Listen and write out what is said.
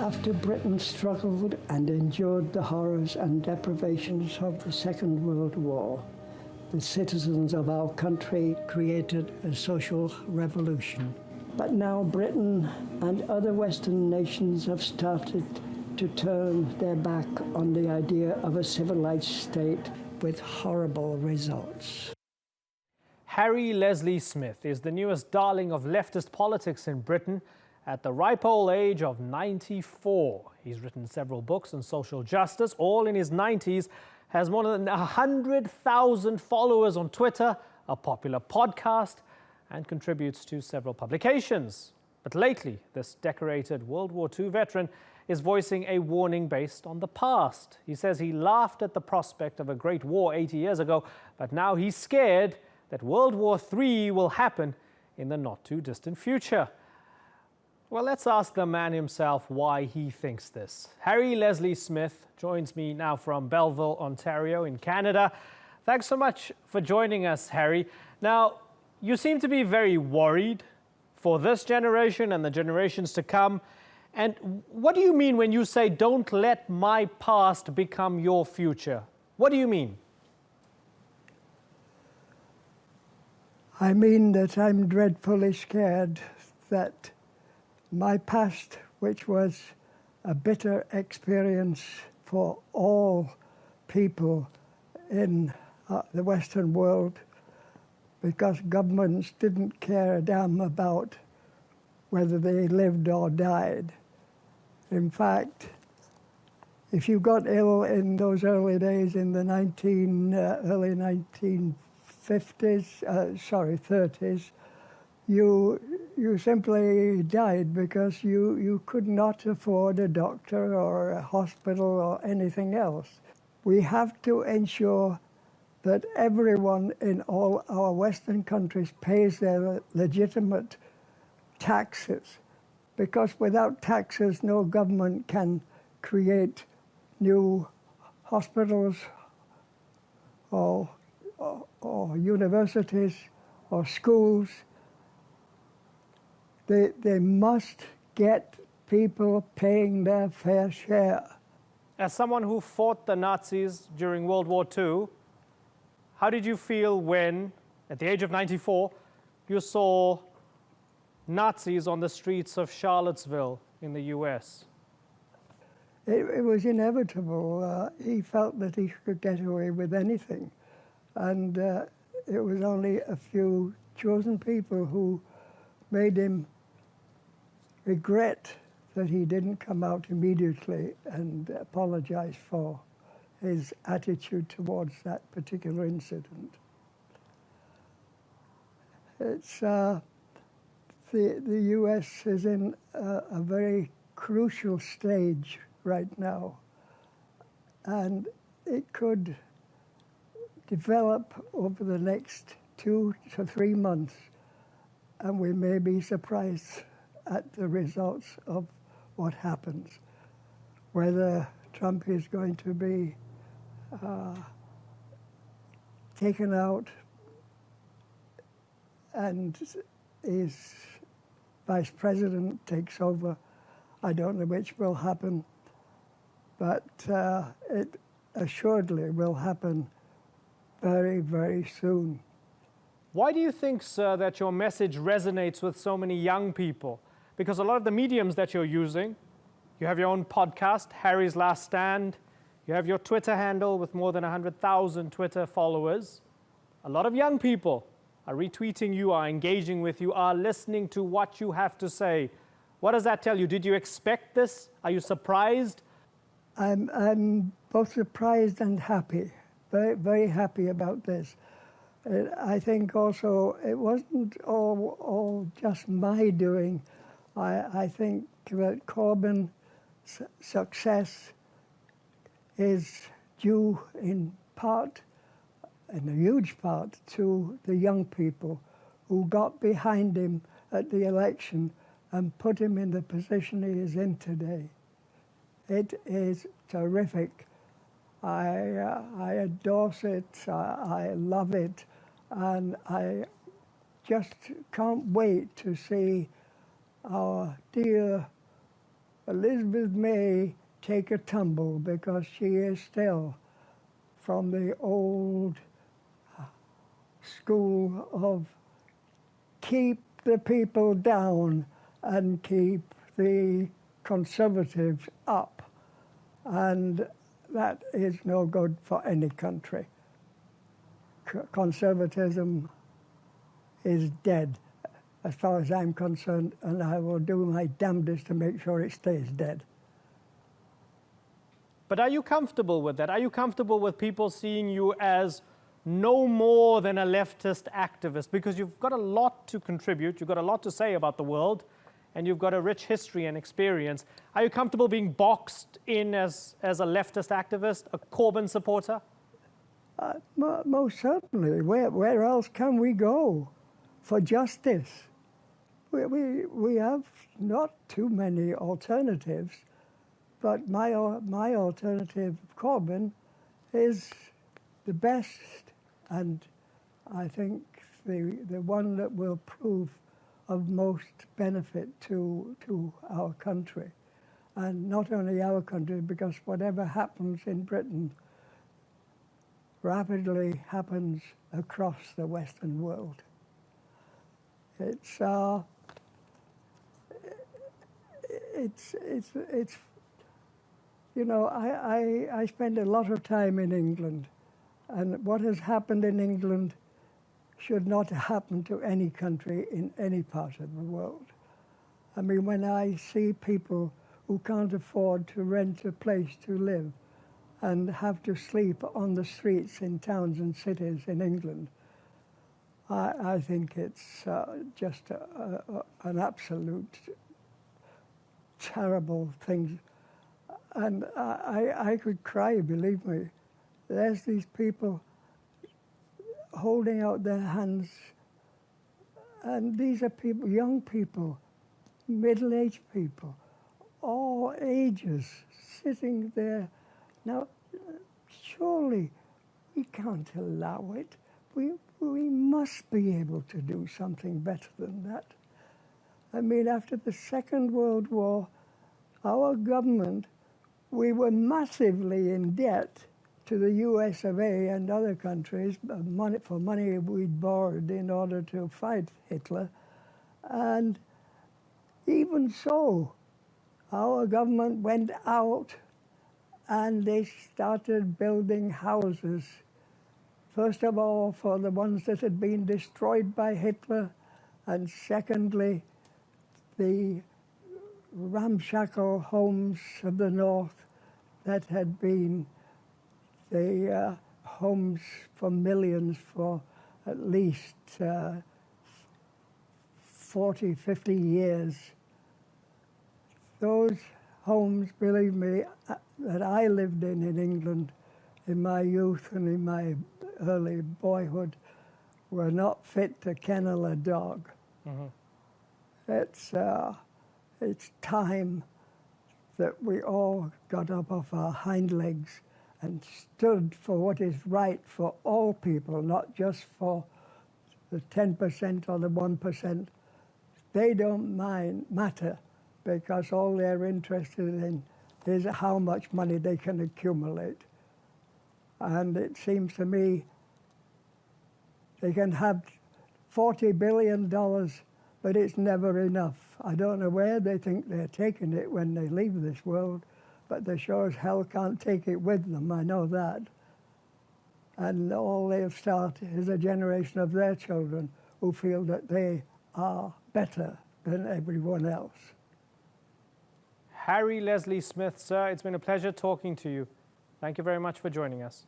After Britain struggled and endured the horrors and deprivations of the Second World War, the citizens of our country created a social revolution. But now Britain and other Western nations have started to turn their back on the idea of a civilized state with horrible results. Harry Leslie Smith is the newest darling of leftist politics in Britain at the ripe old age of 94. He's written several books on social justice, all in his 90s, has more than 100,000 followers on Twitter, a popular podcast, and contributes to several publications. But lately, this decorated World War II veteran is voicing a warning based on the past. He says he laughed at the prospect of a great war 80 years ago, but now he's scared that World War III will happen in the not-too-distant future. Well, let's ask the man himself why he thinks this. Harry Leslie Smith joins me now from Belleville, Ontario in Canada. Thanks so much for joining us, Harry. Now, you seem to be very worried for this generation and the generations to come. And what do you mean when you say, don't let my past become your future? What do you mean? I mean that I'm dreadfully scared that my past, which was a bitter experience for all people in the Western world, because governments didn't care a damn about whether they lived or died. In fact, if you got ill in those early days in the early 30s, you simply died because you could not afford a doctor or a hospital or anything else. We have to ensure that everyone in all our Western countries pays their legitimate taxes, because without taxes, no government can create new hospitals or universities or schools. They must get people paying their fair share. As someone who fought the Nazis during World War II, how did you feel when, at the age of 94, you saw Nazis on the streets of Charlottesville in the US? It was inevitable. He felt that he could get away with anything. And it was only a few chosen people who made him regret that he didn't come out immediately and apologize for his attitude towards that particular incident. It's the U.S. is in a very crucial stage right now, and it could develop over the next 2 to 3 months, and we may be surprised at the results of what happens, whether Trump is going to be taken out and his vice president takes over. I don't know which will happen, but it assuredly will happen very, very soon. Why do you think, sir, that your message resonates with so many young people? Because a lot of the mediums that you're using, you have your own podcast, Harry's Last Stand, you have your Twitter handle with more than 100,000 Twitter followers. A lot of young people are retweeting you, are engaging with you, are listening to what you have to say. What does that tell you? Did you expect this? Are you surprised? I'm both surprised and happy, very, very happy about this. I think also it wasn't all just my doing. I think that Corbyn's success is due in part, in a huge part, to the young people who got behind him at the election and put him in the position he is in today. It is terrific. I endorse it, I love it, and I just can't wait to see our dear Elizabeth may take a tumble because she is still from the old school of keep the people down and keep the conservatives up. And that is no good for any country. Conservatism is dead, as far as I'm concerned, and I will do my damnedest to make sure it stays dead. But are you comfortable with that? Are you comfortable with people seeing you as no more than a leftist activist? Because you've got a lot to contribute, you've got a lot to say about the world, and you've got a rich history and experience. Are you comfortable being boxed in as a leftist activist, a Corbyn supporter? Most certainly. Where else can we go for justice? We have not too many alternatives, but my alternative, Corbyn, is the best, and I think the one that will prove of most benefit to our country. And not only our country, because whatever happens in Britain rapidly happens across the Western world. It's you know, I spend a lot of time in England, and what has happened in England should not happen to any country in any part of the world. I mean, when I see people who can't afford to rent a place to live and have to sleep on the streets in towns and cities in England, I think it's just an absolute terrible thing. And I could cry, believe me. There's these people holding out their hands, and these are people, young people, middle-aged people, all ages, sitting there. Now, surely we can't allow it. We must be able to do something better than that. I mean, after the Second World War, our government, we were massively in debt to the US of A and other countries for money we'd borrowed in order to fight Hitler. And even so, our government went out and they started building houses. First of all, for the ones that had been destroyed by Hitler, and secondly, the ramshackle homes of the North that had been the homes for millions for at least 40, 50 years. Those homes, believe me, that I lived in England in my youth and in my early boyhood were not fit to kennel a dog. Mm-hmm. It's time that we all got up off our hind legs and stood for what is right for all people, not just for the 10% or the 1%. They don't matter, because all they're interested in is how much money they can accumulate. And it seems to me they can have $40 billion, but it's never enough. I don't know where they think they're taking it when they leave this world, but they sure as hell can't take it with them, I know that. And all they'll start is a generation of their children who feel that they are better than everyone else. Harry Leslie Smith, sir, it's been a pleasure talking to you. Thank you very much for joining us.